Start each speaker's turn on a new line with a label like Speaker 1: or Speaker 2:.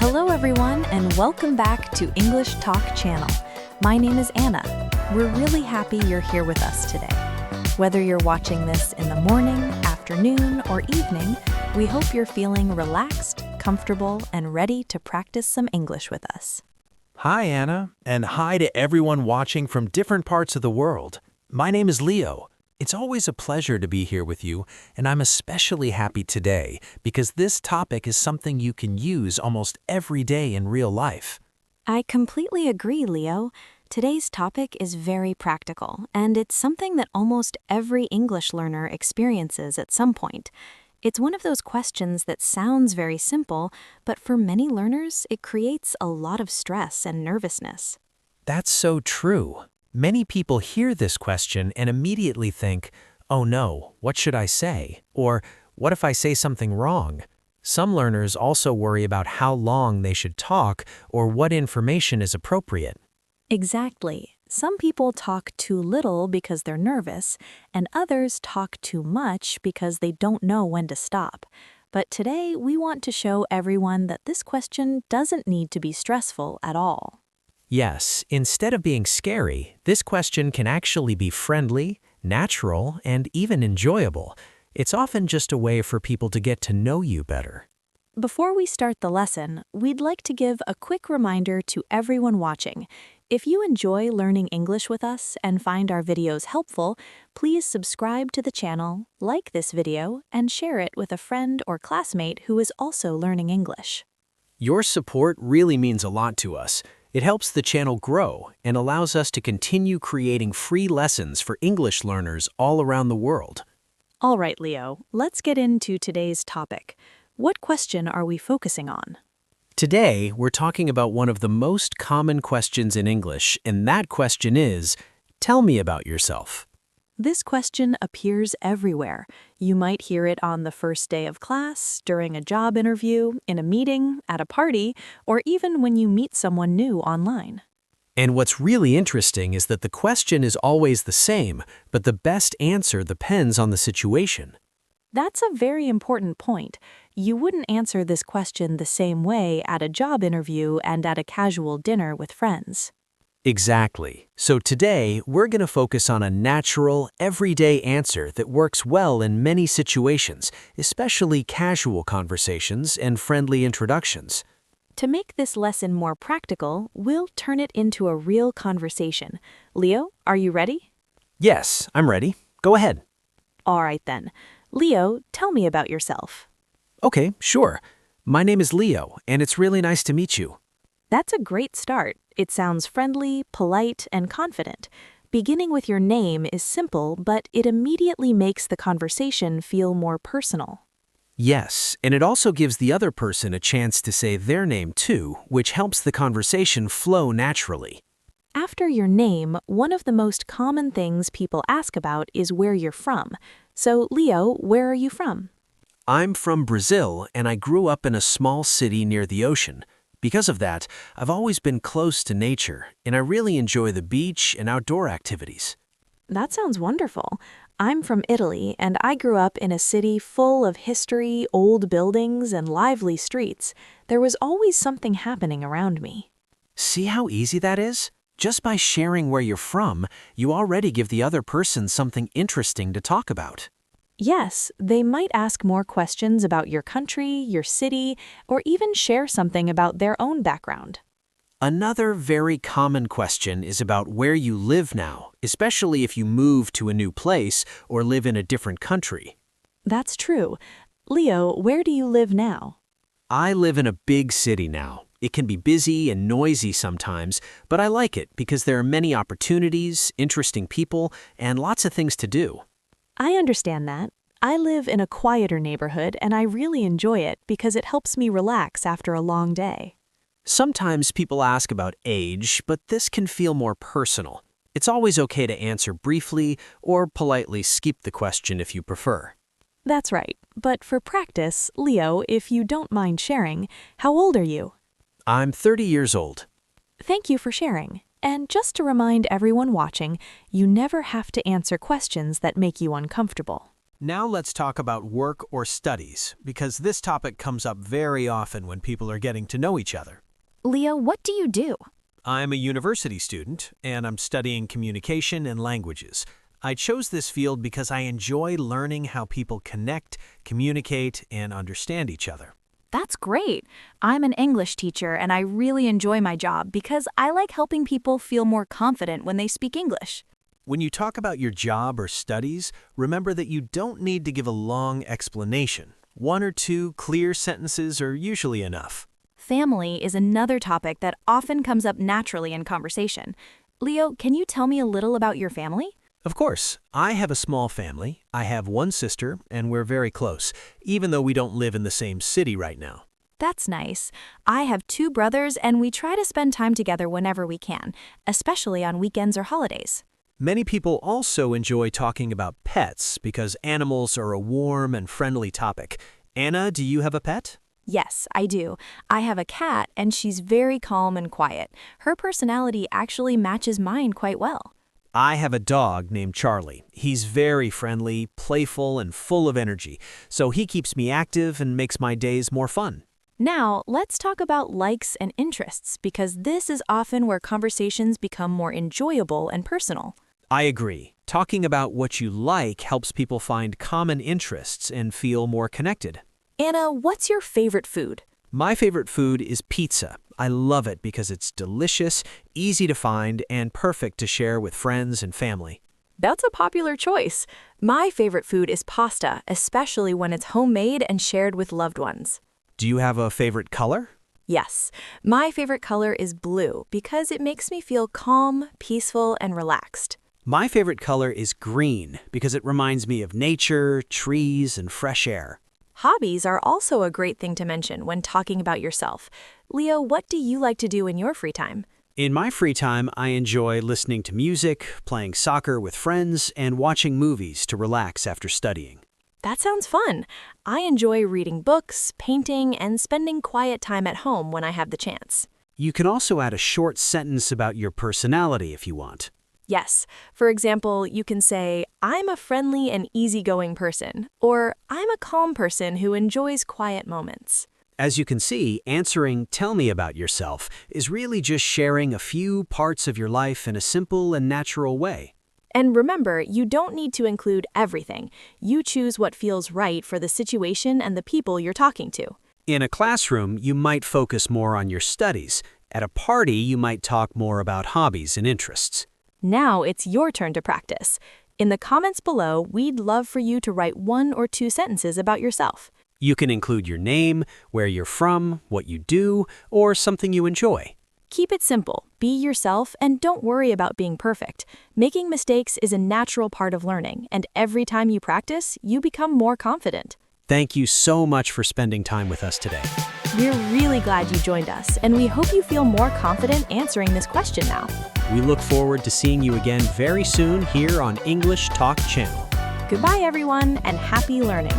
Speaker 1: Hello everyone and welcome back to English Talk channel. My name is Anna. We're really happy you're here with us today. Whether you're watching this in the morning, afternoon, or evening, we hope you're feeling relaxed, comfortable, and ready to practice some English with us.
Speaker 2: Hi, Anna, and hi to everyone watching from different parts of the world. My name is Leo. It's always a pleasure to be here with you, and I'm especially happy today because this topic is something you can use almost every day in real life.
Speaker 1: I completely agree, Leo. Today's topic is very practical, and it's something that almost every English learner experiences at some point. It's one of those questions that sounds very simple, but for many learners, it creates a lot of stress and nervousness.
Speaker 2: That's so true. Many people hear this question and immediately think, oh no, what should I say? Or what if I say something wrong? Some learners also worry about how long they should talk or what information is appropriate.
Speaker 1: Exactly. Some people talk too little because they're nervous, and others talk too much because they don't know when to stop. But today, we want to show everyone that this question doesn't need to be stressful at all.
Speaker 2: Yes, instead of being scary, this question can actually be friendly, natural, and even enjoyable. It's often just a way for people to get to know you better.
Speaker 1: Before we start the lesson, we'd like to give a quick reminder to everyone watching. If you enjoy learning English with us and find our videos helpful, please subscribe to the channel, like this video, and share it with a friend or classmate who is also learning English.
Speaker 2: Your support really means a lot to us. It helps the channel grow and allows us to continue creating free lessons for English learners all around the world.
Speaker 1: All right, Leo, let's get into today's topic. What question are we focusing on?
Speaker 2: Today, we're talking about one of the most common questions in English, and that question is, tell me about yourself.
Speaker 1: This question appears everywhere. You might hear it on the first day of class, during a job interview, in a meeting, at a party, or even when you meet someone new online.
Speaker 2: And what's really interesting is that the question is always the same, but the best answer depends on the situation.
Speaker 1: That's a very important point. You wouldn't answer this question the same way at a job interview and at a casual dinner with friends.
Speaker 2: Exactly. So today, we're going to focus on a natural, everyday answer that works well in many situations, especially casual conversations and friendly introductions.
Speaker 1: To make this lesson more practical, we'll turn it into a real conversation. Leo, are you ready?
Speaker 2: Yes, I'm ready. Go ahead.
Speaker 1: All right then. Leo, tell me about yourself.
Speaker 2: Okay, sure. My name is Leo, and it's really nice to meet you.
Speaker 1: That's a great start. It sounds friendly, polite, and confident. Beginning with your name is simple, but it immediately makes the conversation feel more personal.
Speaker 2: Yes, and it also gives the other person a chance to say their name too, which helps the conversation flow naturally.
Speaker 1: After your name, one of the most common things people ask about is where you're from. So, Leo, where are you from?
Speaker 2: I'm from Brazil, and I grew up in a small city near the ocean. Because of that, I've always been close to nature, and I really enjoy the beach and outdoor activities.
Speaker 1: That sounds wonderful. I'm from Italy, and I grew up in a city full of history, old buildings, and lively streets. There was always something happening around me.
Speaker 2: See how easy that is? Just by sharing where you're from, you already give the other person something interesting to talk about.
Speaker 1: Yes, they might ask more questions about your country, your city, or even share something about their own background.
Speaker 2: Another very common question is about where you live now, especially if you move to a new place or live in a different country.
Speaker 1: That's true. Leo, where do you live now?
Speaker 2: I live in a big city now. It can be busy and noisy sometimes, but I like it because there are many opportunities, interesting people, and lots of things to do.
Speaker 1: I understand that. I live in a quieter neighborhood and I really enjoy it because it helps me relax after a long day.
Speaker 2: Sometimes people ask about age, but this can feel more personal. It's always okay to answer briefly or politely skip the question if you prefer.
Speaker 1: That's right. But for practice, Leo, if you don't mind sharing, how old are you?
Speaker 2: I'm 30 years old.
Speaker 1: Thank you for sharing. And just to remind everyone watching, you never have to answer questions that make you uncomfortable.
Speaker 2: Now let's talk about work or studies, because this topic comes up very often when people are getting to know each other.
Speaker 1: Leo, what do you do?
Speaker 2: I'm a university student, and I'm studying communication and languages. I chose this field because I enjoy learning how people connect, communicate, and understand each other.
Speaker 1: That's great. I'm an English teacher and I really enjoy my job because I like helping people feel more confident when they speak English.
Speaker 2: When you talk about your job or studies, remember that you don't need to give a long explanation. One or two clear sentences are usually enough.
Speaker 1: Family is another topic that often comes up naturally in conversation. Leo, can you tell me a little about your family?
Speaker 2: Of course, I have a small family. I have one sister, and we're very close, even though we don't live in the same city right now.
Speaker 1: That's nice. I have 2 brothers and we try to spend time together whenever we can, especially on weekends or holidays.
Speaker 2: Many people also enjoy talking about pets because animals are a warm and friendly topic. Anna, do you have a pet?
Speaker 1: Yes, I do. I have a cat and she's very calm and quiet. Her personality actually matches mine quite well.
Speaker 2: I have a dog named Charlie. He's very friendly, playful, and full of energy, so he keeps me active and makes my days more fun.
Speaker 1: Now, let's talk about likes and interests because this is often where conversations become more enjoyable and personal.
Speaker 2: I agree. Talking about what you like helps people find common interests and feel more connected.
Speaker 1: Anna, what's your favorite food?
Speaker 2: My favorite food is pizza. I love it because it's delicious, easy to find, and perfect to share with friends and family.
Speaker 1: That's a popular choice. My favorite food is pasta, especially when it's homemade and shared with loved ones.
Speaker 2: Do you have a favorite color?
Speaker 1: Yes, my favorite color is blue because it makes me feel calm, peaceful, and relaxed.
Speaker 2: My favorite color is green because it reminds me of nature, trees, and fresh air.
Speaker 1: Hobbies are also a great thing to mention when talking about yourself. Leo, what do you like to do in your free time?
Speaker 2: In my free time, I enjoy listening to music, playing soccer with friends, and watching movies to relax after studying.
Speaker 1: That sounds fun. I enjoy reading books, painting, and spending quiet time at home when I have the chance.
Speaker 2: You can also add a short sentence about your personality if you want.
Speaker 1: Yes. For example, you can say, I'm a friendly and easygoing person, or I'm a calm person who enjoys quiet moments.
Speaker 2: As you can see, answering "tell me about yourself" is really just sharing a few parts of your life in a simple and natural way.
Speaker 1: And remember, you don't need to include everything. You choose what feels right for the situation and the people you're talking to.
Speaker 2: In a classroom, you might focus more on your studies. At a party, you might talk more about hobbies and interests.
Speaker 1: Now it's your turn to practice. In the comments below, we'd love for you to write 1 or 2 sentences about yourself.
Speaker 2: You can include your name, where you're from, what you do, or something you enjoy.
Speaker 1: Keep it simple, be yourself, and don't worry about being perfect. Making mistakes is a natural part of learning, and every time you practice, you become more confident.
Speaker 2: Thank you so much for spending time with us today.
Speaker 1: We're really glad you joined us, and we hope you feel more confident answering this question now.
Speaker 2: We look forward to seeing you again very soon here on English Talk Channel.
Speaker 1: Goodbye, everyone, and happy learning.